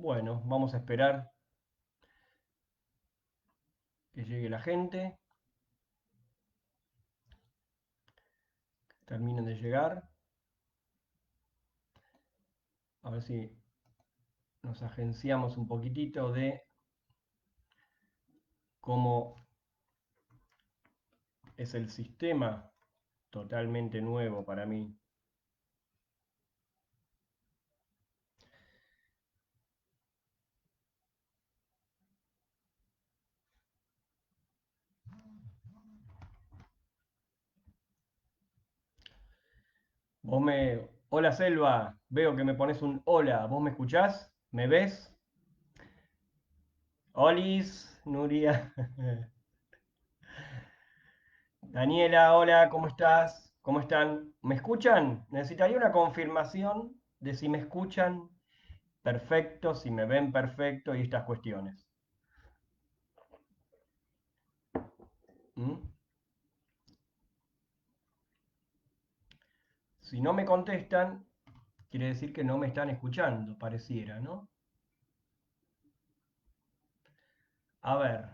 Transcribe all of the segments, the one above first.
Bueno, vamos a esperar que llegue la gente, que terminen de llegar. A ver si nos agenciamos un poquitito de cómo es el sistema, totalmente nuevo para mí. Hola Selva, veo que me pones un hola, ¿vos me escuchás? ¿Me ves? Olis, Nuria. Daniela, hola, ¿cómo estás? ¿Cómo están? ¿Me escuchan? Necesitaría una confirmación de si me escuchan perfecto, si me ven perfecto y estas cuestiones. ¿Mm? Si no me contestan, quiere decir que no me están escuchando, pareciera, ¿no? A ver,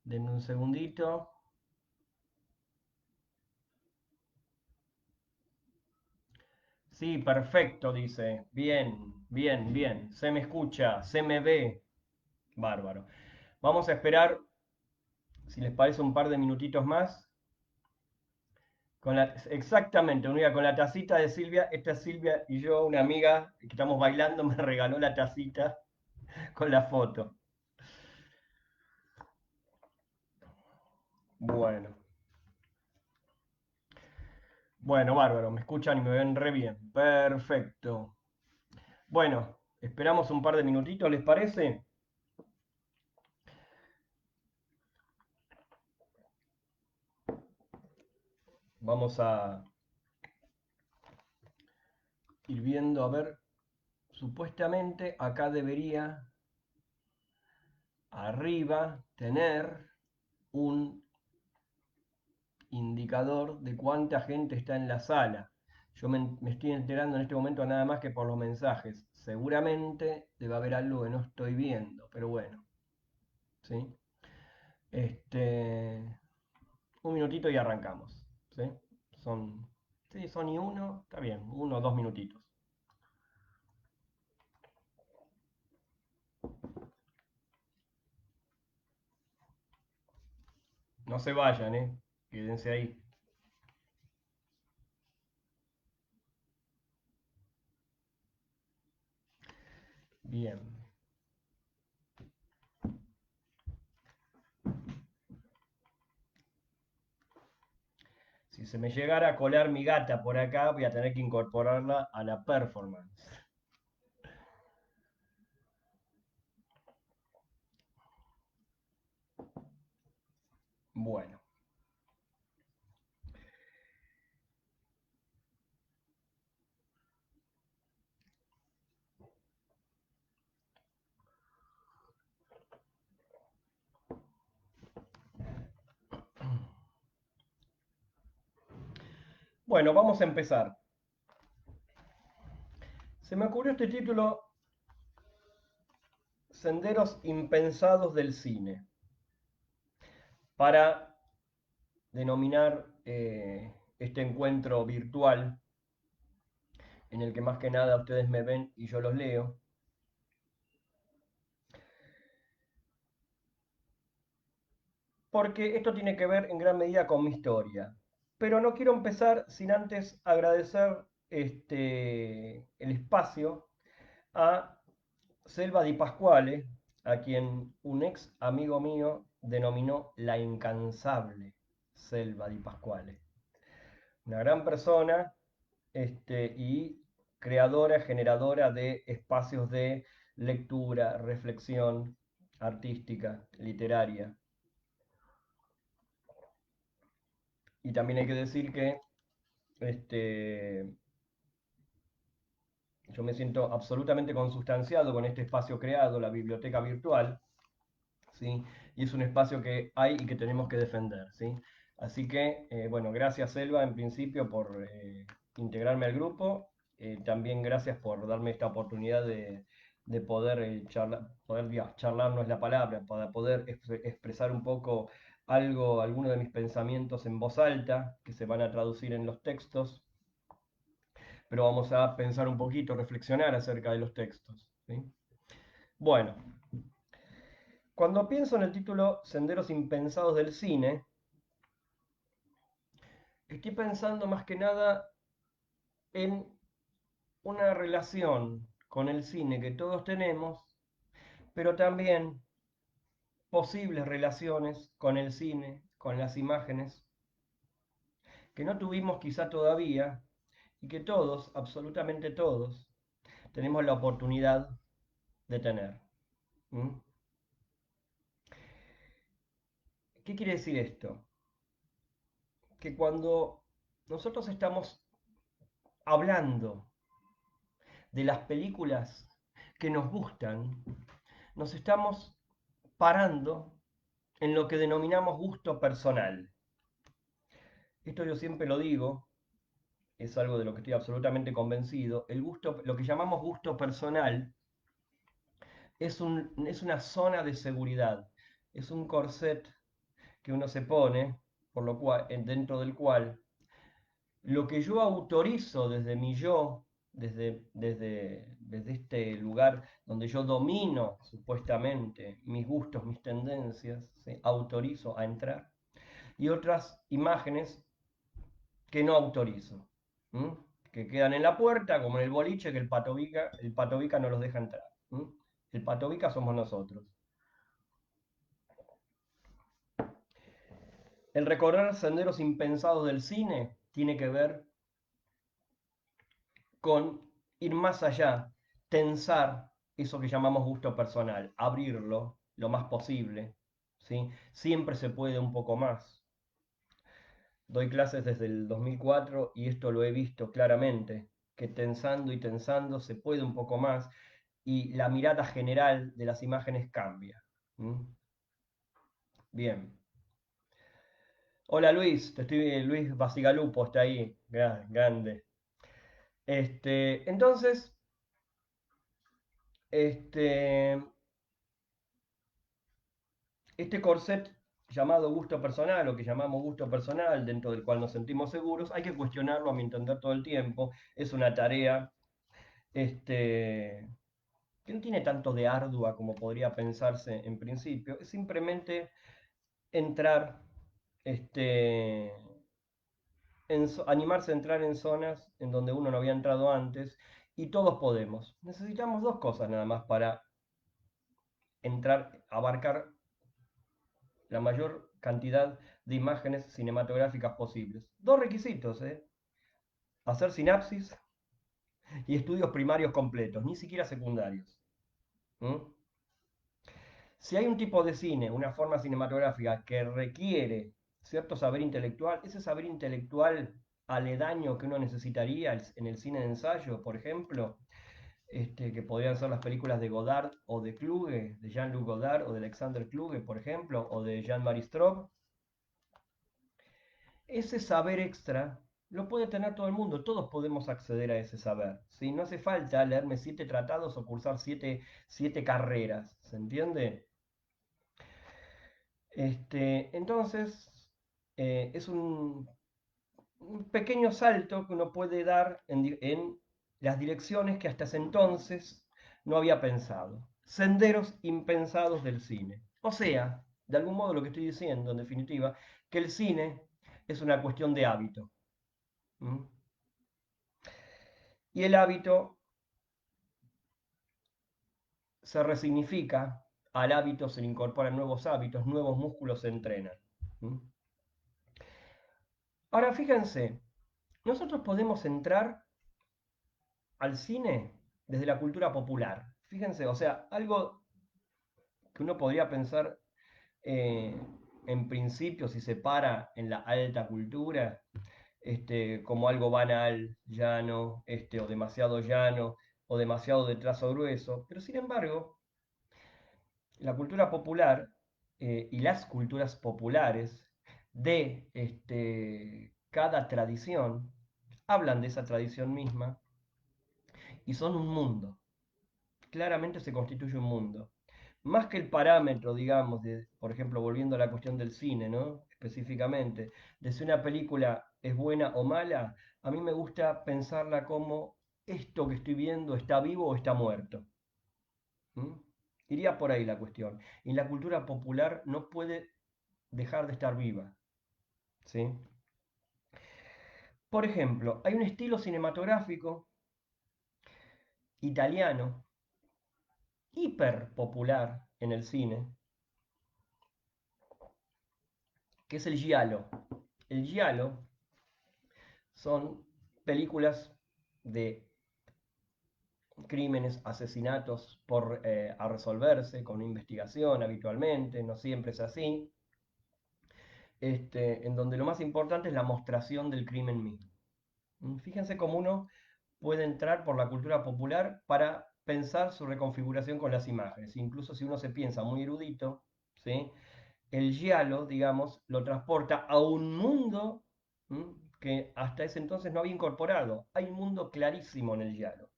denme un segundito. Sí, perfecto, dice. Bien, bien, bien. Se me escucha, se me ve. Bárbaro. Vamos a esperar, si les parece, un par de minutitos más. Exactamente, unida con la tacita de Silvia. Esta es Silvia y yo, una amiga que estamos bailando, me regaló la tacita con la foto. Bueno, bueno, bárbaro. Me escuchan y me ven re bien. Perfecto. Bueno, esperamos un par de minutitos, ¿les parece? Vamos a ir viendo, a ver, supuestamente acá debería arriba tener un indicador de cuánta gente está en la sala. Yo me estoy enterando en este momento nada más que por los mensajes. Seguramente debe haber algo que no estoy viendo, pero bueno, ¿sí? Este, un minutito y arrancamos, ¿sí? Son, sí, son y uno, está bien, 1 o 2 minutitos. No se vayan, ¿eh? Quédense ahí. Bien. Si se me llegara a colar mi gata por acá, voy a tener que incorporarla a la performance. Bueno. Bueno, vamos a empezar. Se me ocurrió este título, Senderos impensados del cine, para denominar este encuentro virtual en el que más que nada ustedes me ven y yo los leo. Porque esto tiene que ver en gran medida con mi historia. Pero no quiero empezar sin antes agradecer el espacio a Selva Di Pasquale, a quien un ex amigo mío denominó la incansable Selva Di Pasquale. Una gran persona y creadora, generadora de espacios de lectura, reflexión artística, literaria. Y también hay que decir que este, yo me siento absolutamente consustanciado con este espacio creado, la biblioteca virtual, ¿sí? Y es un espacio que hay y que tenemos que defender, ¿sí? Así que, bueno, gracias Selva en principio por integrarme al grupo también gracias por darme esta oportunidad de poder charlar, charlar no es la palabra, para poder expresar un poco algo, algunos de mis pensamientos en voz alta, que se van a traducir en los textos, pero vamos a pensar un poquito, reflexionar acerca de los textos, ¿sí? Bueno, cuando pienso en el título Senderos Impensados del Cine, estoy pensando más que nada en una relación con el cine que todos tenemos, pero también posibles relaciones con el cine, con las imágenes, que no tuvimos quizá todavía y que todos, absolutamente todos, tenemos la oportunidad de tener. ¿Mm? ¿Qué quiere decir esto? Que cuando nosotros estamos hablando de las películas que nos gustan, nos estamos parando en lo que denominamos gusto personal. Esto yo siempre lo digo, es algo de lo que estoy absolutamente convencido. El gusto, lo que llamamos gusto personal, es una zona de seguridad, es un corset que uno se pone, por lo cual, dentro del cual lo que yo autorizo desde mi yo, desde este lugar donde yo domino supuestamente mis gustos, mis tendencias, ¿sí? Autorizo a entrar, y otras imágenes que no autorizo, ¿m? Que quedan en la puerta, como en el boliche, que el patovica no los deja entrar. ¿M? El patovica somos nosotros. El recorrer senderos impensados del cine tiene que ver con ir más allá, tensar eso que llamamos gusto personal, abrirlo lo más posible, ¿sí? Siempre se puede un poco más. Doy clases desde el 2004 y esto lo he visto claramente, que tensando y tensando se puede un poco más y la mirada general de las imágenes cambia. ¿Mm? Bien. Hola Luis, Luis Basigalupo está ahí, grande. Entonces, este, este corset llamado gusto personal o que llamamos gusto personal, dentro del cual nos sentimos seguros, hay que cuestionarlo a mi entender todo el tiempo. Es una tarea que no tiene tanto de ardua como podría pensarse en principio. Es simplemente entrar, este, animarse a entrar en zonas en donde uno no había entrado antes y todos podemos. Necesitamos dos cosas nada más para entrar, abarcar la mayor cantidad de imágenes cinematográficas posibles. Dos requisitos, ¿eh? Hacer sinapsis y estudios primarios completos, ni siquiera secundarios. ¿Mm? Si hay un tipo de cine, una forma cinematográfica que requiere cierto saber intelectual, ese saber intelectual aledaño que uno necesitaría en el cine de ensayo, por ejemplo, que podrían ser las películas de Godard o de Kluge, de Jean-Luc Godard o de Alexander Kluge, por ejemplo, o de Jean-Marie Straub, ese saber extra lo puede tener todo el mundo, todos podemos acceder a ese saber. ¿Sí? No hace falta leerme 7 tratados o cursar siete carreras, ¿se entiende? Entonces, es un pequeño salto que uno puede dar en las direcciones que hasta ese entonces no había pensado. Senderos impensados del cine. O sea, de algún modo lo que estoy diciendo, en definitiva, que el cine es una cuestión de hábito. ¿M? Y el hábito se resignifica, al hábito se le incorporan nuevos hábitos, nuevos músculos se entrenan. ¿M? Ahora fíjense, nosotros podemos entrar al cine desde la cultura popular. Fíjense, o sea, algo que uno podría pensar eh, en principio si se para en la alta cultura, como algo banal, llano, o demasiado de trazo grueso, pero sin embargo, la cultura popular y las culturas populares de cada tradición hablan de esa tradición misma y son un mundo. Claramente se constituye un mundo. Más que el parámetro, digamos, de, por ejemplo, volviendo a la cuestión del cine, ¿no? Específicamente, de si una película es buena o mala, a mí me gusta pensarla como esto que estoy viendo está vivo o está muerto. ¿Mm? Iría por ahí la cuestión. Y la cultura popular no puede dejar de estar viva, ¿sí? Por ejemplo, hay un estilo cinematográfico italiano hiper popular en el cine, que es el giallo. El giallo son películas de crímenes, asesinatos a resolverse con una investigación habitualmente, no siempre es así, en donde lo más importante es la mostración del crimen mismo. Fíjense cómo uno puede entrar por la cultura popular para pensar su reconfiguración con las imágenes. Incluso si uno se piensa muy erudito, ¿sí? El giallo, digamos, lo transporta a un mundo que hasta ese entonces no había incorporado. Hay un mundo clarísimo en el giallo.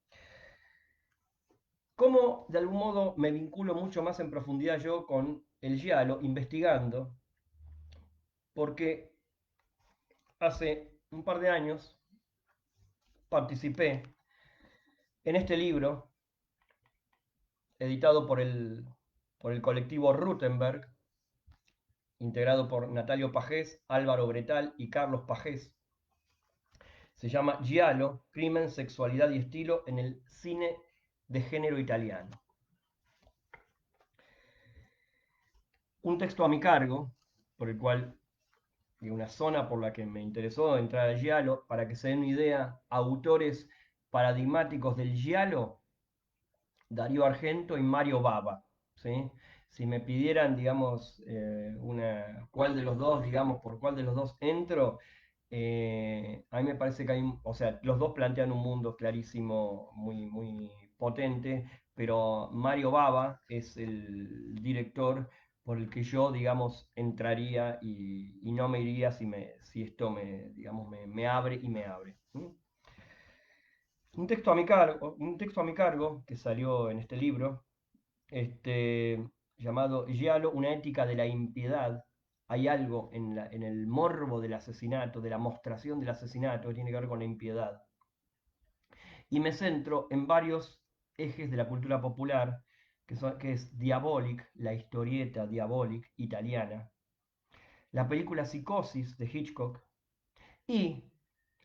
¿Cómo de algún modo me vinculo mucho más en profundidad yo con el giallo, investigando? Porque hace un par de años participé en este libro, editado por el colectivo Rutenberg, integrado por Natalio Pajés, Álvaro Bretal y Carlos Pajés. Se llama Giallo, Crimen, Sexualidad y Estilo en el cine de género italiano. Un texto a mi cargo, por el cual, de una zona por la que me interesó entrar al giallo, para que se den una idea, autores paradigmáticos del giallo, Darío Argento y Mario Bava, ¿sí? Si me pidieran, digamos, cuál de los dos, digamos, por cuál de los dos entro, a mí me parece que hay, o sea, los dos plantean un mundo clarísimo, muy, muy potente, pero Mario Bava es el director por el que yo, digamos, entraría y no me iría si esto digamos, me abre y me abre. Un texto a mi cargo que salió en este libro, llamado Giallo, una ética de la impiedad. Hay algo en el morbo del asesinato, de la mostración del asesinato, que tiene que ver con la impiedad. Y me centro en varios ejes de la cultura popular, que es Diabolic, la historieta Diabolic italiana, la película Psicosis de Hitchcock y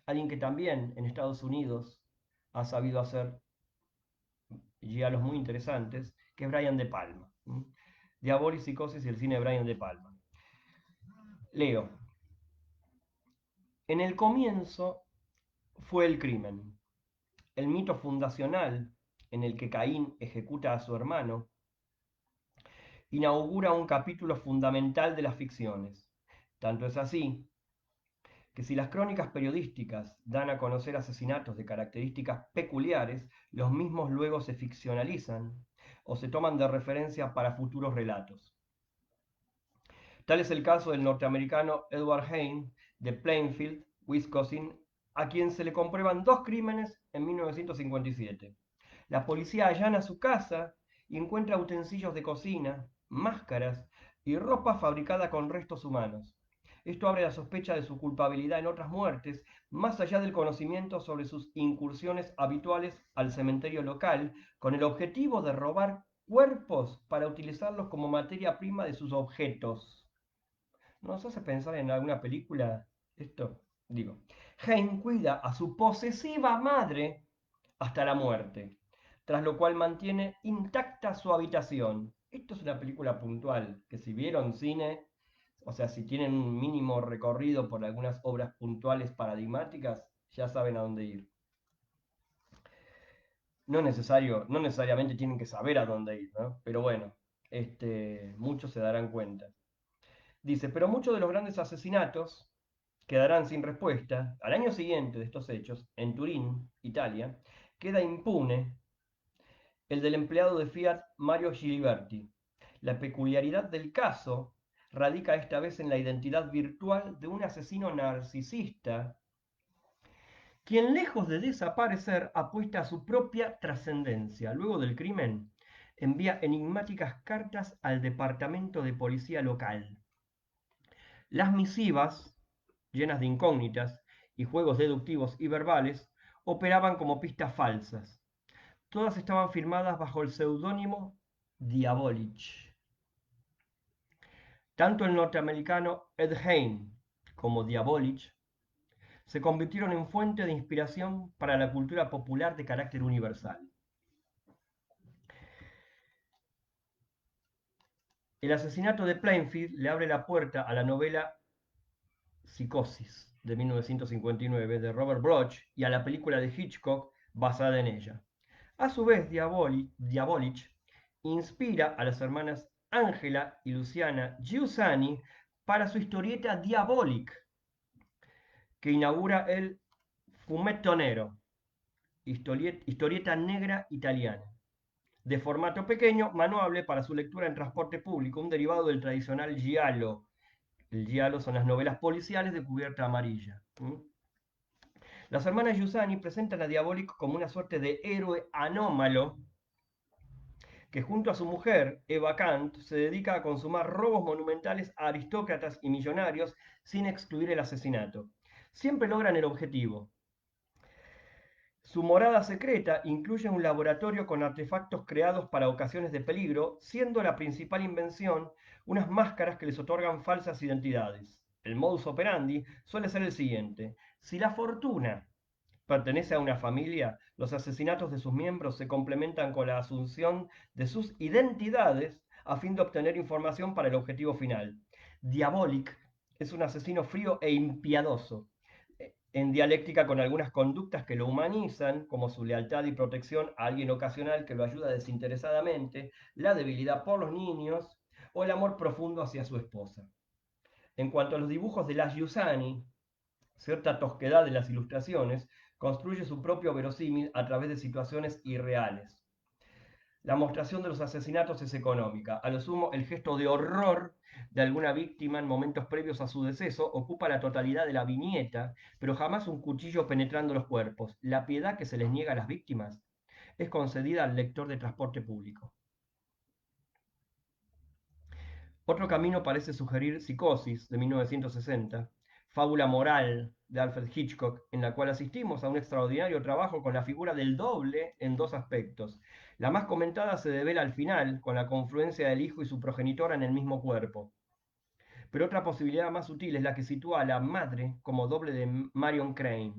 alguien que también en Estados Unidos ha sabido hacer giallos muy interesantes, que es Brian De Palma. Diabolic, Psicosis y el cine de Brian De Palma. Leo. En el comienzo fue el crimen, el mito fundacional en el que Caín ejecuta a su hermano, inaugura un capítulo fundamental de las ficciones. Tanto es así que si las crónicas periodísticas dan a conocer asesinatos de características peculiares, los mismos luego se ficcionalizan o se toman de referencia para futuros relatos. Tal es el caso del norteamericano Edward Hain de Plainfield, Wisconsin, a quien se le comprueban dos crímenes en 1957. La policía allana su casa y encuentra utensilios de cocina, máscaras y ropa fabricada con restos humanos. Esto abre la sospecha de su culpabilidad en otras muertes, más allá del conocimiento sobre sus incursiones habituales al cementerio local, con el objetivo de robar cuerpos para utilizarlos como materia prima de sus objetos. ¿Nos hace pensar en alguna película esto? Digo, Hein cuida a su posesiva madre hasta la muerte, tras lo cual mantiene intacta su habitación. Esto es una película puntual, que si vieron cine, o sea, si tienen un mínimo recorrido por algunas obras puntuales paradigmáticas, ya saben a dónde ir. No necesariamente tienen que saber a dónde ir, ¿no? Pero bueno, muchos se darán cuenta. Dice, pero muchos de los grandes asesinatos quedarán sin respuesta. Al año siguiente de estos hechos, en Turín, Italia, queda impune el del empleado de Fiat Mario Giliberti. La peculiaridad del caso radica esta vez en la identidad virtual de un asesino narcisista quien lejos de desaparecer apuesta a su propia trascendencia. Luego del crimen, envía enigmáticas cartas al departamento de policía local. Las misivas, llenas de incógnitas y juegos deductivos y verbales, operaban como pistas falsas. Todas estaban firmadas bajo el seudónimo Diabolich. Tanto el norteamericano Ed Hein como Diabolich se convirtieron en fuente de inspiración para la cultura popular de carácter universal. El asesinato de Plainfield le abre la puerta a la novela Psicosis de 1959 de Robert Bloch y a la película de Hitchcock basada en ella. A su vez, Diabolich inspira a las hermanas Angela y Luciana Giussani para su historieta Diabolic, que inaugura el Fumetto Nero, historieta negra italiana, de formato pequeño, manuable para su lectura en transporte público, un derivado del tradicional giallo. El giallo son las novelas policiales de cubierta amarilla. Las hermanas Giussani presentan a Diabolic como una suerte de héroe anómalo que junto a su mujer, Eva Kant, se dedica a consumar robos monumentales a aristócratas y millonarios sin excluir el asesinato. Siempre logran el objetivo. Su morada secreta incluye un laboratorio con artefactos creados para ocasiones de peligro, siendo la principal invención unas máscaras que les otorgan falsas identidades. El modus operandi suele ser el siguiente. Si la fortuna pertenece a una familia, los asesinatos de sus miembros se complementan con la asunción de sus identidades a fin de obtener información para el objetivo final. Diabolic es un asesino frío e impiadoso, en dialéctica con algunas conductas que lo humanizan, como su lealtad y protección a alguien ocasional que lo ayuda desinteresadamente, la debilidad por los niños o el amor profundo hacia su esposa. En cuanto a los dibujos de las Giussani, cierta tosquedad de las ilustraciones construye su propio verosímil a través de situaciones irreales. La mostración de los asesinatos es económica. A lo sumo, el gesto de horror de alguna víctima en momentos previos a su deceso ocupa la totalidad de la viñeta, pero jamás un cuchillo penetrando los cuerpos. La piedad que se les niega a las víctimas es concedida al lector de transporte público. Otro camino parece sugerir Psicosis, de 1960, fábula moral de Alfred Hitchcock, en la cual asistimos a un extraordinario trabajo con la figura del doble en dos aspectos. La más comentada se devela al final, con la confluencia del hijo y su progenitora en el mismo cuerpo. Pero otra posibilidad más sutil es la que sitúa a la madre como doble de Marion Crane.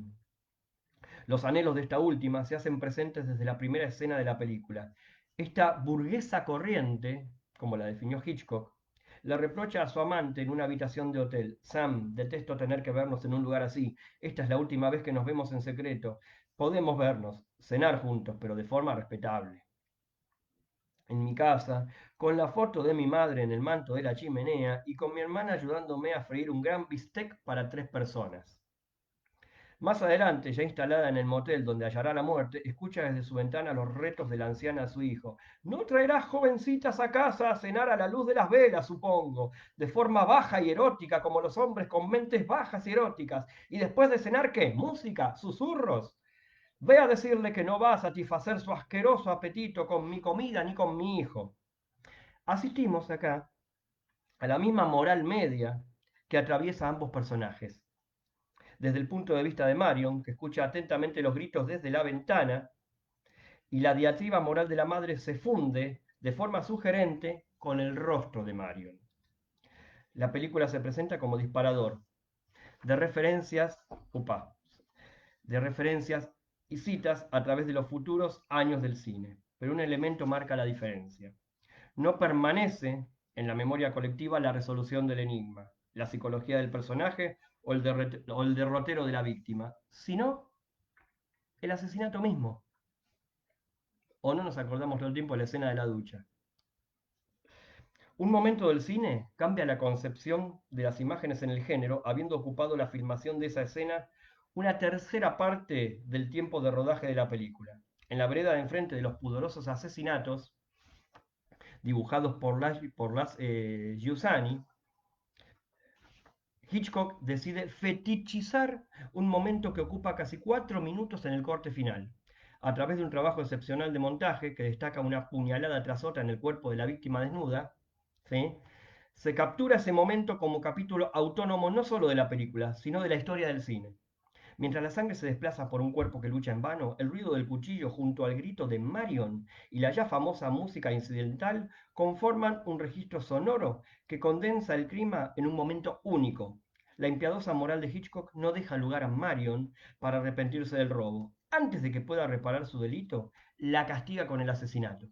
Los anhelos de esta última se hacen presentes desde la primera escena de la película. Esta burguesa corriente, como la definió Hitchcock, le reprocha a su amante en una habitación de hotel: Sam, detesto tener que vernos en un lugar así. Esta es la última vez que nos vemos en secreto. Podemos vernos, cenar juntos, pero de forma respetable. En mi casa, con la foto de mi madre en el manto de la chimenea y con mi hermana ayudándome a freír un gran bistec para 3 personas. Más adelante, ya instalada en el motel donde hallará la muerte, escucha desde su ventana los retos de la anciana a su hijo. No traerás jovencitas a casa a cenar a la luz de las velas, supongo, de forma baja y erótica, como los hombres con mentes bajas y eróticas. Y después de cenar, ¿qué? ¿Música? ¿Susurros? Ve a decirle que no va a satisfacer su asqueroso apetito con mi comida ni con mi hijo. Asistimos acá a la misma moral media que atraviesa a ambos personajes. Desde el punto de vista de Marion, que escucha atentamente los gritos desde la ventana, y la diatriba moral de la madre se funde de forma sugerente con el rostro de Marion. La película se presenta como disparador de referencias, upa, de referencias y citas a través de los futuros años del cine. Pero un elemento marca la diferencia. No permanece en la memoria colectiva la resolución del enigma, la psicología del personaje o el derrotero de la víctima, sino el asesinato mismo. O no nos acordamos todo el tiempo de la escena de la ducha. Un momento del cine cambia la concepción de las imágenes en el género, habiendo ocupado la filmación de esa escena una tercera parte del tiempo de rodaje de la película. En la vereda de enfrente de los pudorosos asesinatos, dibujados por las Giussani, Hitchcock decide fetichizar un momento que ocupa casi 4 minutos en el corte final. A través de un trabajo excepcional de montaje que destaca una puñalada tras otra en el cuerpo de la víctima desnuda, ¿sí? Se captura ese momento como capítulo autónomo no solo de la película, sino de la historia del cine. Mientras la sangre se desplaza por un cuerpo que lucha en vano, el ruido del cuchillo junto al grito de Marion y la ya famosa música incidental conforman un registro sonoro que condensa el clima en un momento único. La impiedosa moral de Hitchcock no deja lugar a Marion para arrepentirse del robo. Antes de que pueda reparar su delito, la castiga con el asesinato.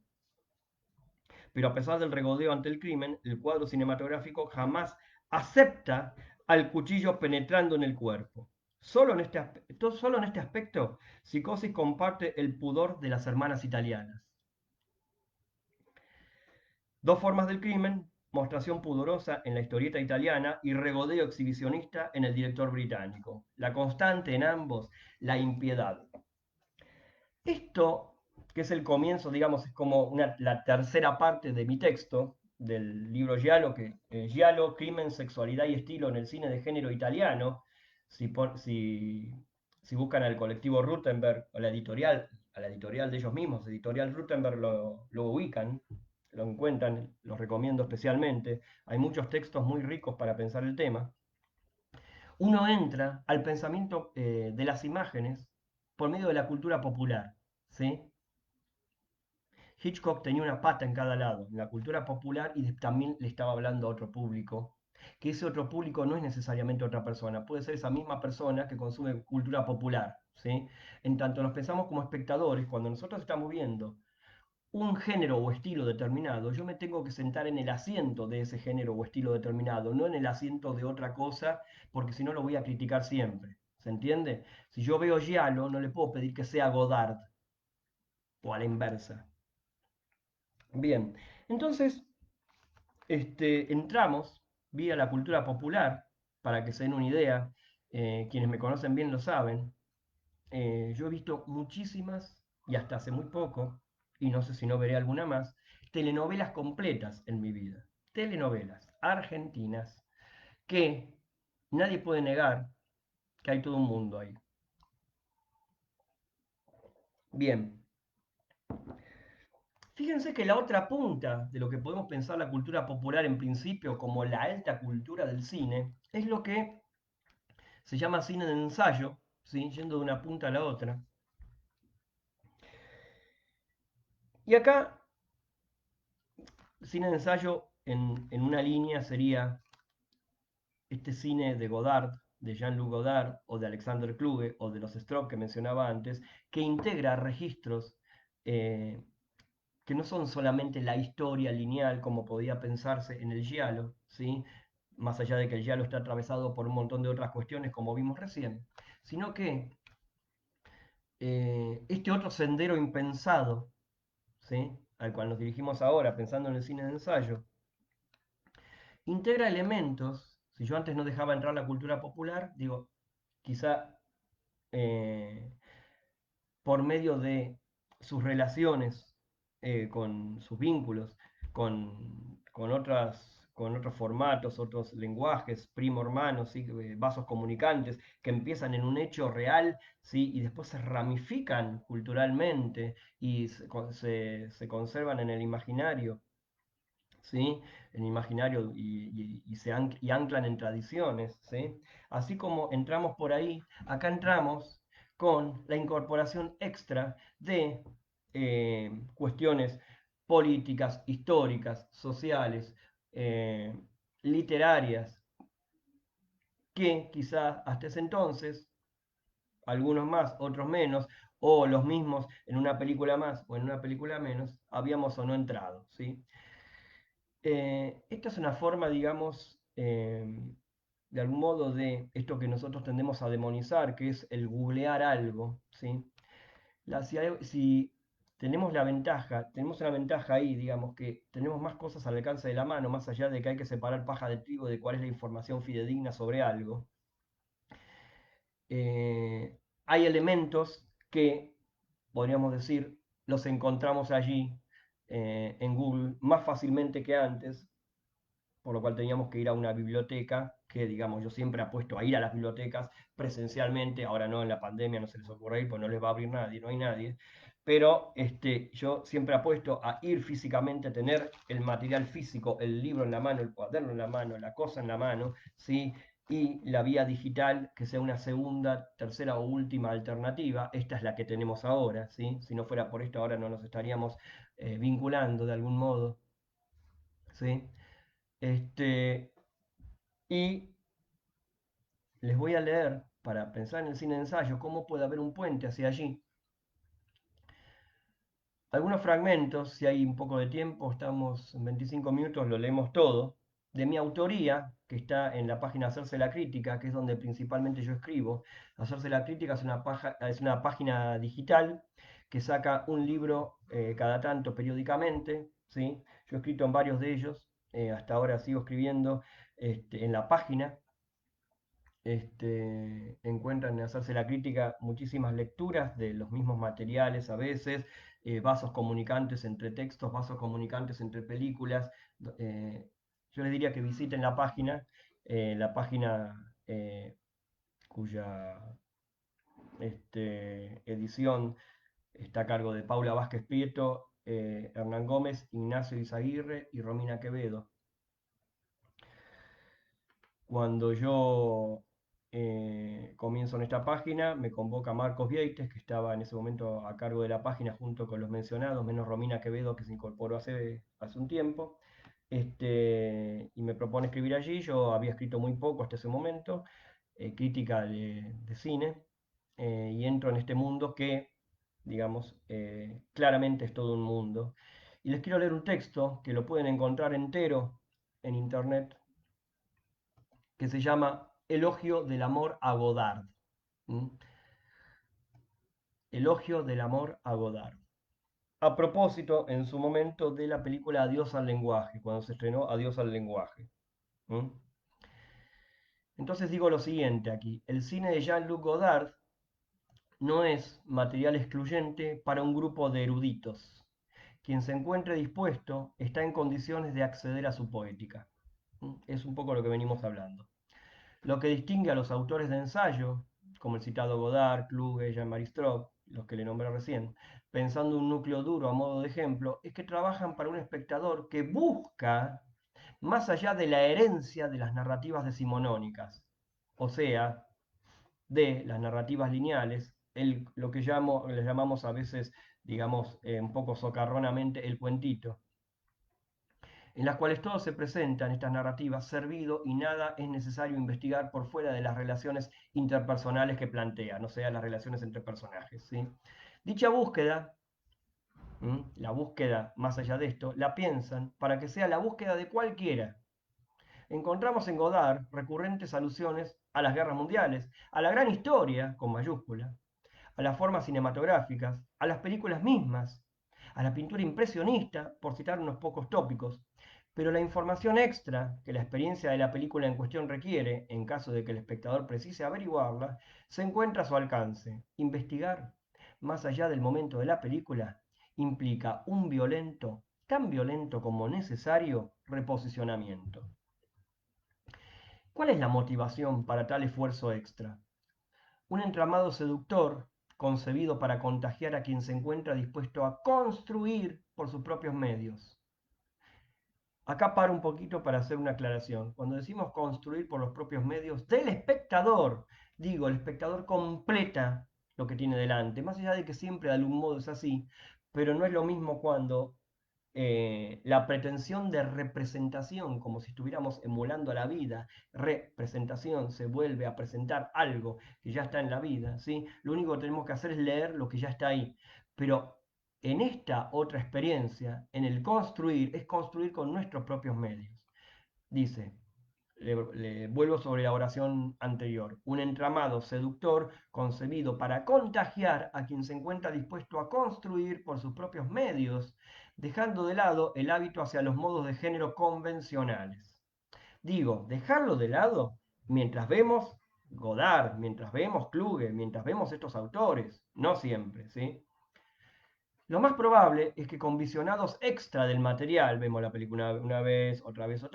Pero a pesar del regodeo ante el crimen, el cuadro cinematográfico jamás acepta al cuchillo penetrando en el cuerpo. Solo en este aspecto, Psicosis comparte el pudor de las hermanas italianas. Dos formas del crimen, mostración pudorosa en la historieta italiana y regodeo exhibicionista en el director británico. La constante en ambos, la impiedad. Esto, que es el comienzo, digamos, es como la tercera parte de mi texto, del libro Giallo, Giallo, Crimen, Sexualidad y Estilo en el cine de género italiano. Si buscan al colectivo Rutenberg, a la editorial de ellos mismos, editorial Rutenberg, lo ubican, lo encuentran, los recomiendo especialmente. Hay muchos textos muy ricos para pensar el tema. Uno entra al pensamiento de las imágenes por medio de la cultura popular, ¿sí? Hitchcock tenía una pata en cada lado, en la cultura popular, y también le estaba hablando a otro público, que ese otro público no es necesariamente otra persona, puede ser esa misma persona que consume cultura popular, ¿sí? En tanto nos pensamos como espectadores, cuando nosotros estamos viendo un género o estilo determinado, yo me tengo que sentar en el asiento de ese género o estilo determinado, no en el asiento de otra cosa, porque si no lo voy a criticar siempre. ¿Se entiende? Si yo veo Giallo, no le puedo pedir que sea Godard o a la inversa. Bien, entonces entramos vía la cultura popular, para que se den una idea, quienes me conocen bien lo saben. Yo he visto muchísimas, y hasta hace muy poco, y no sé si no veré alguna más, telenovelas completas en mi vida. Telenovelas argentinas que nadie puede negar que hay todo un mundo ahí. Bien, fíjense que la otra punta de lo que podemos pensar la cultura popular en principio como la alta cultura del cine es lo que se llama cine de ensayo, ¿sí? Yendo de una punta a la otra. Y acá, cine de ensayo en una línea sería este cine de Godard, de Jean-Luc Godard, o de Alexander Kluge, o de los Stroke que mencionaba antes, que integra registros eh, que no son solamente la historia lineal como podía pensarse en el giallo, ¿sí? Más allá de que el giallo está atravesado por un montón de otras cuestiones como vimos recién, sino que este otro sendero impensado, ¿sí? Al cual nos dirigimos ahora pensando en el cine de ensayo, integra elementos. Si yo antes no dejaba entrar la cultura popular, digo, quizá eh, por medio de sus relaciones, con sus vínculos, con otros formatos, otros lenguajes, primo hermano, ¿sí? Vasos comunicantes, que empiezan en un hecho real, ¿sí? Y después se ramifican culturalmente y se conservan en el imaginario. ¿Sí? El imaginario y anclan en tradiciones, ¿sí? Así como entramos por ahí, acá entramos con la incorporación extra de cuestiones políticas, históricas, sociales, eh, literarias, que quizás hasta ese entonces, algunos más, otros menos, o los mismos en una película más o en una película menos, habíamos o no entrado, ¿sí? Esta es una forma, digamos, de algún modo de esto que nosotros tendemos a demonizar, que es el googlear algo, ¿sí? Si tenemos tenemos una ventaja ahí, digamos, que tenemos más cosas al alcance de la mano, más allá de que hay que separar paja de trigo de cuál es la información fidedigna sobre algo. Hay elementos que, podríamos decir, los encontramos allí en Google más fácilmente que antes, por lo cual teníamos que ir a una biblioteca, que digamos, yo siempre apuesto a ir a las bibliotecas presencialmente, ahora no en la pandemia, no se les ocurre ir, pues no les va a abrir nadie, no hay nadie, pero yo siempre apuesto a ir físicamente, tener el material físico, el libro en la mano, el cuaderno en la mano, la cosa en la mano, ¿sí? Y la vía digital, que sea una segunda, tercera o última alternativa. Esta es la que tenemos ahora, ¿sí? Si no fuera por esto, ahora no nos estaríamos vinculando de algún modo, ¿sí? Este, y les voy a leer, para pensar en el cine de ensayo, cómo puede haber un puente hacia allí. Algunos fragmentos, si hay un poco de tiempo, estamos en 25 minutos, lo leemos todo, de mi autoría, que está en la página Hacerse la Crítica, que es donde principalmente yo escribo. Hacerse la Crítica es una página digital que saca un libro cada tanto periódicamente, ¿sí? Yo he escrito en varios de ellos, hasta ahora sigo escribiendo en la página. Encuentran en Hacerse la Crítica muchísimas lecturas de los mismos materiales a veces, vasos comunicantes entre textos, vasos comunicantes entre películas. eh, yo les diría que visiten la página cuya edición está a cargo de Paula Vázquez Prieto, Hernán Gómez, Ignacio Izaguirre y Romina Quevedo. Cuando yo comienzo en esta página, me convoca Marcos Vieites, que estaba en ese momento a cargo de la página junto con los mencionados, menos Romina Quevedo, que se incorporó hace un tiempo, y me propone escribir allí. Yo había escrito muy poco hasta ese momento, crítica de cine, y entro en este mundo que, digamos, claramente es todo un mundo. Y les quiero leer un texto que lo pueden encontrar entero en internet, que se llama Elogio del amor a Godard. ¿Mm? Elogio del amor a Godard. A propósito, en su momento, de la película Adiós al lenguaje, cuando se estrenó Adiós al lenguaje. ¿Mm? Entonces digo lo siguiente aquí: el cine de Jean-Luc Godard no es material excluyente para un grupo de eruditos. Quien se encuentre dispuesto está en condiciones de acceder a su poética. ¿Mm? Es un poco lo que venimos hablando. Lo que distingue a los autores de ensayo, como el citado Godard, Kluge, Jean-Marie Straub, los que le nombré recién, pensando un núcleo duro a modo de ejemplo, es que trabajan para un espectador que busca más allá de la herencia de las narrativas decimonónicas, o sea, de las narrativas lineales, lo que le llamamos a veces, digamos, un poco socarronamente, el cuentito, en las cuales todo se presenta en estas narrativas servido y nada es necesario investigar por fuera de las relaciones interpersonales que plantean, o sea, las relaciones entre personajes, ¿sí? Dicha búsqueda, la búsqueda más allá de esto, la piensan para que sea la búsqueda de cualquiera. Encontramos en Godard recurrentes alusiones a las guerras mundiales, a la gran historia, con mayúscula, a las formas cinematográficas, a las películas mismas, a la pintura impresionista, por citar unos pocos tópicos. Pero la información extra que la experiencia de la película en cuestión requiere, en caso de que el espectador precise averiguarla, se encuentra a su alcance. Investigar, más allá del momento de la película, implica un violento, tan violento como necesario, reposicionamiento. ¿Cuál es la motivación para tal esfuerzo extra? Un entramado seductor concebido para contagiar a quien se encuentra dispuesto a construir por sus propios medios. Acá paro un poquito para hacer una aclaración. Cuando decimos construir por los propios medios del espectador, digo, el espectador completa lo que tiene delante, más allá de que siempre de algún modo es así, pero no es lo mismo cuando la pretensión de representación, como si estuviéramos emulando a la vida, representación, se vuelve a presentar algo que ya está en la vida, ¿sí? Lo único que tenemos que hacer es leer lo que ya está ahí. Pero en esta otra experiencia, en el construir, es construir con nuestros propios medios. Dice, le vuelvo sobre la oración anterior: un entramado seductor concebido para contagiar a quien se encuentra dispuesto a construir por sus propios medios, dejando de lado el hábito hacia los modos de género convencionales. Digo, dejarlo de lado mientras vemos Godard, mientras vemos Kluge, mientras vemos estos autores, no siempre, ¿sí? Lo más probable es que con visionados extra del material, vemos la película una vez, otra vez,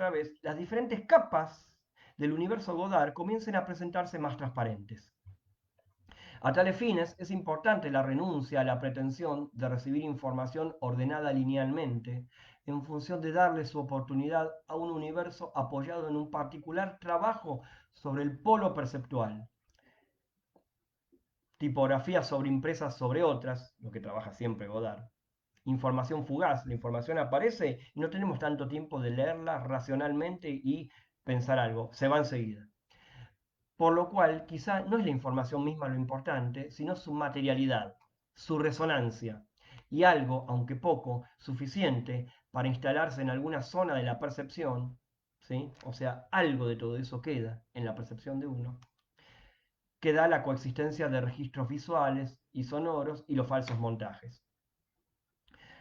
las diferentes capas del universo Godard comiencen a presentarse más transparentes. A tales fines, es importante la renuncia a la pretensión de recibir información ordenada linealmente, en función de darle su oportunidad a un universo apoyado en un particular trabajo sobre el polo perceptual, tipografías sobreimpresas sobre otras, lo que trabaja siempre Godard, información fugaz, la información aparece y no tenemos tanto tiempo de leerla racionalmente y pensar algo, se va enseguida. Por lo cual, quizá no es la información misma lo importante, sino su materialidad, su resonancia, y algo, aunque poco, suficiente para instalarse en alguna zona de la percepción, ¿sí? O sea, algo de todo eso queda en la percepción de uno, que da la coexistencia de registros visuales y sonoros y los falsos montajes.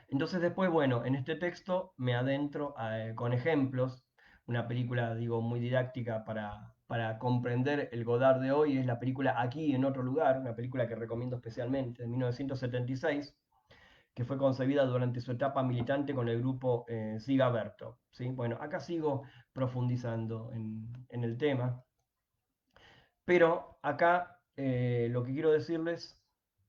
Entonces después, bueno, en este texto me adentro con ejemplos, una película, digo, muy didáctica para comprender el Godard de hoy, es la película Aquí en otro lugar, una película que recomiendo especialmente, de 1976, que fue concebida durante su etapa militante con el grupo Siga Berto, ¿sí? Bueno, acá sigo profundizando en el tema. Pero acá lo que quiero decirles,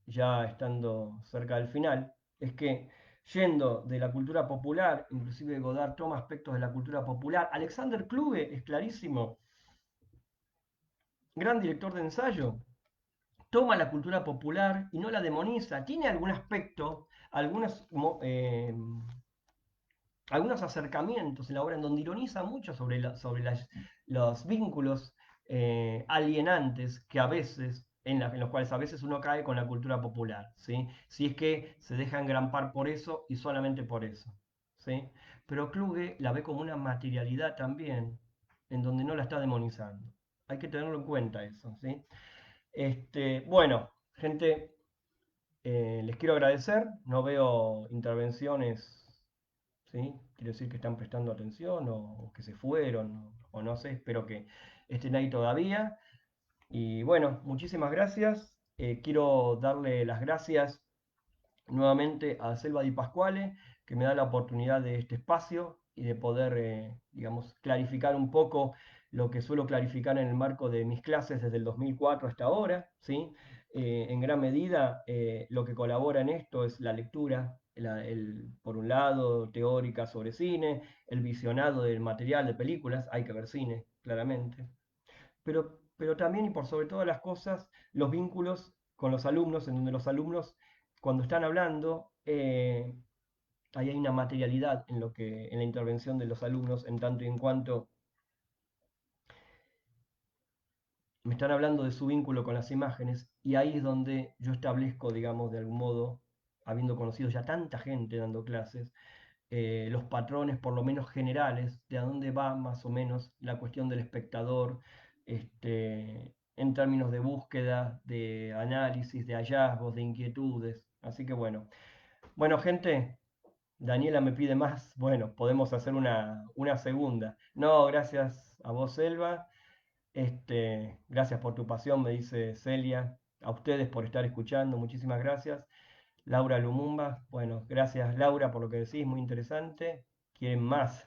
ya estando cerca del final, es que yendo de la cultura popular, inclusive Godard toma aspectos de la cultura popular, Alexander Kluge es clarísimo, gran director de ensayo, toma la cultura popular y no la demoniza, tiene algún aspecto, algunos acercamientos en la obra en donde ironiza mucho sobre los vínculos alienantes que a veces, en los cuales a veces uno cae con la cultura popular, ¿sí? Si es que se deja engrampar por eso y solamente por eso, ¿sí? Pero Kluge la ve como una materialidad también, en donde no la está demonizando. Hay que tenerlo en cuenta eso, ¿sí? Bueno, gente, les quiero agradecer, no veo intervenciones. ¿Sí? Quiero decir que están prestando atención o que se fueron o no sé, espero que estén ahí todavía. Y bueno, muchísimas gracias. Quiero darle las gracias nuevamente a Selva Di Pasquale, que me da la oportunidad de este espacio y de poder, digamos, clarificar un poco lo que suelo clarificar en el marco de mis clases desde el 2004 hasta ahora, ¿sí? En gran medida, lo que colabora en esto es la lectura, por un lado, teórica sobre cine, el visionado del material de películas, hay que ver cine, claramente, pero también y por sobre todas las cosas, los vínculos con los alumnos, en donde los alumnos, cuando están hablando, ahí hay una materialidad en la intervención de los alumnos, en tanto y en cuanto me están hablando de su vínculo con las imágenes, y ahí es donde yo establezco, digamos, de algún modo, habiendo conocido ya tanta gente dando clases, los patrones por lo menos generales, de a dónde va más o menos la cuestión del espectador, en términos de búsqueda, de análisis, de hallazgos, de inquietudes. Así que bueno gente, Daniela me pide más, bueno, podemos hacer una segunda. No, gracias a vos, Selva. Gracias por tu pasión, me dice Celia. A ustedes por estar escuchando, muchísimas gracias. Laura Lumumba, bueno, gracias Laura por lo que decís, muy interesante. ¿Quieren más?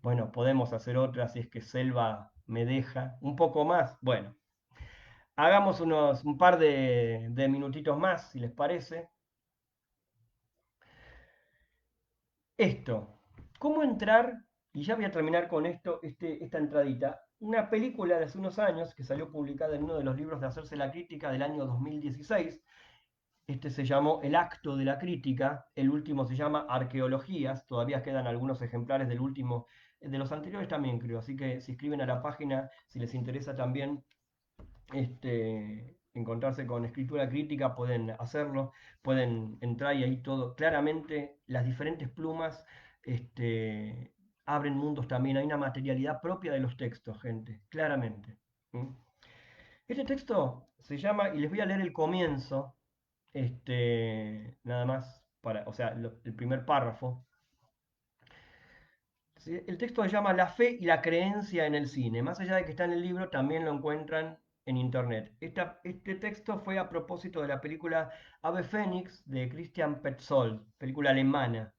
Bueno, podemos hacer otra si es que Selva me deja. Un poco más, bueno, hagamos un par de minutitos más, si les parece. Esto, ¿cómo entrar? Y ya voy a terminar con esto, esta entradita. Una película de hace unos años que salió publicada en uno de los libros de Hacerse la Crítica del año 2016. Este se llamó El acto de la crítica, el último se llama Arqueologías, todavía quedan algunos ejemplares del último, de los anteriores también creo, así que si escriben a la página, si les interesa también encontrarse con escritura crítica, pueden hacerlo, pueden entrar y ahí todo, claramente las diferentes plumas abren mundos también, hay una materialidad propia de los textos, gente, claramente. ¿Mm? Este texto se llama, y les voy a leer el comienzo, nada más para, o sea, el primer párrafo. ¿Sí? El texto se llama La fe y la creencia en el cine. Más allá de que está en el libro, también lo encuentran en internet. Este texto fue a propósito de la película Ave Fénix de Christian Petzold, película alemana.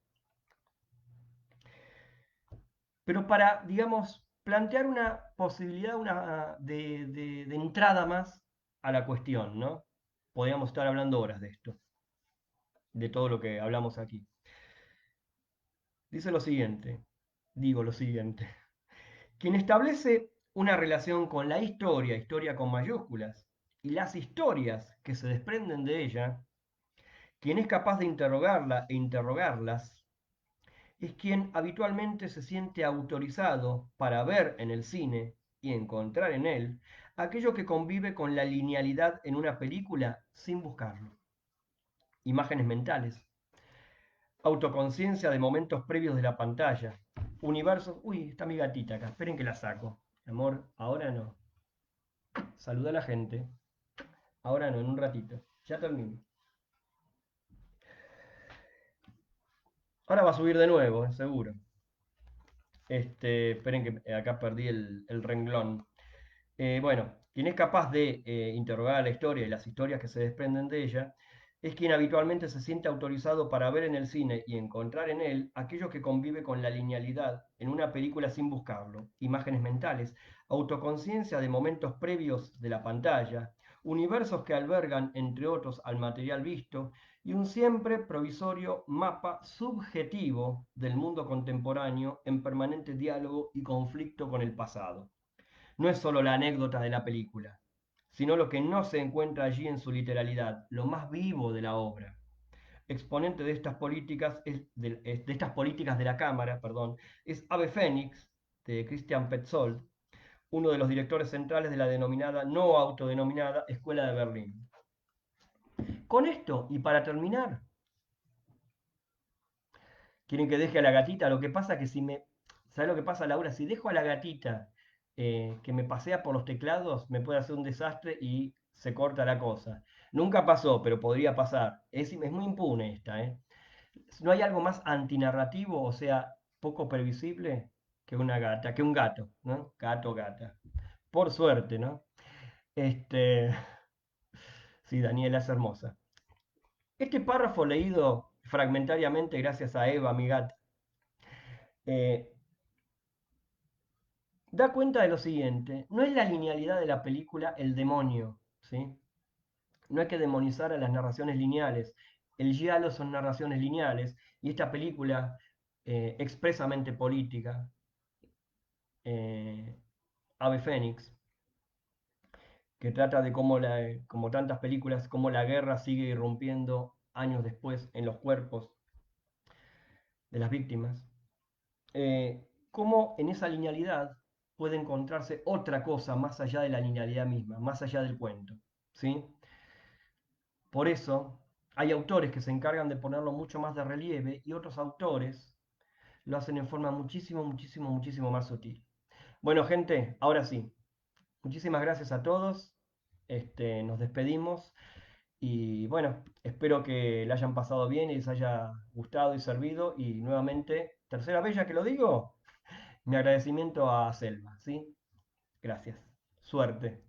Pero para, digamos, plantear una posibilidad de entrada más a la cuestión, ¿no? Podríamos estar hablando horas de esto, de todo lo que hablamos aquí. Dice lo siguiente, digo lo siguiente. Quien establece una relación con la historia, historia con mayúsculas, y las historias que se desprenden de ella, quien es capaz de interrogarla e interrogarlas, es quien habitualmente se siente autorizado para ver en el cine y encontrar en él aquello que convive con la linealidad en una película sin buscarlo. Imágenes mentales, autoconciencia de momentos previos de la pantalla, universos... Uy, está mi gatita acá, esperen que la saco. Amor, ahora no. Saluda a la gente. Ahora no, en un ratito. Ya termino. Ahora va a subir de nuevo, seguro. Esperen que acá perdí el renglón. Bueno, quien es capaz de interrogar a la historia y las historias que se desprenden de ella, es quien habitualmente se siente autorizado para ver en el cine y encontrar en él aquello que convive con la linealidad en una película sin buscarlo, imágenes mentales, autoconciencia de momentos previos de la pantalla, universos que albergan, entre otros, al material visto, y un siempre provisorio mapa subjetivo del mundo contemporáneo en permanente diálogo y conflicto con el pasado. No es solo la anécdota de la película, sino lo que no se encuentra allí en su literalidad, lo más vivo de la obra. Exponente de estas políticas, de estas políticas de la Cámara, perdón, es Ave Fénix, de Christian Petzold, uno de los directores centrales de la denominada, no autodenominada, Escuela de Berlín. Con esto, y para terminar, quieren que deje a la gatita. Lo que pasa que si me... ¿Sabes lo que pasa, Laura? Si dejo a la gatita que me pasea por los teclados, me puede hacer un desastre y se corta la cosa. Nunca pasó, pero podría pasar. Es muy impune esta, ¿eh? No hay algo más antinarrativo, o sea, poco previsible, que una gata, que un gato, ¿no? Gato, gata. Por suerte, ¿no? Este, sí, Daniela es hermosa. Este párrafo leído fragmentariamente gracias a Eva, mi gata, eh, da cuenta de lo siguiente, no es la linealidad de la película el demonio, ¿sí? No hay que demonizar a las narraciones lineales. El giallo son narraciones lineales y esta película expresamente política, eh, Ave Fénix, que trata de cómo, como tantas películas, cómo la guerra sigue irrumpiendo años después en los cuerpos de las víctimas, cómo en esa linealidad puede encontrarse otra cosa más allá de la linealidad misma, más allá del cuento, ¿sí? Por eso hay autores que se encargan de ponerlo mucho más de relieve y otros autores lo hacen en forma muchísimo, muchísimo, muchísimo más sutil. Bueno, gente, ahora sí, muchísimas gracias a todos. Nos despedimos y bueno, espero que la hayan pasado bien y les haya gustado y servido. Y nuevamente, tercera vez ya que lo digo, mi agradecimiento a Selva, ¿sí? Gracias. Suerte.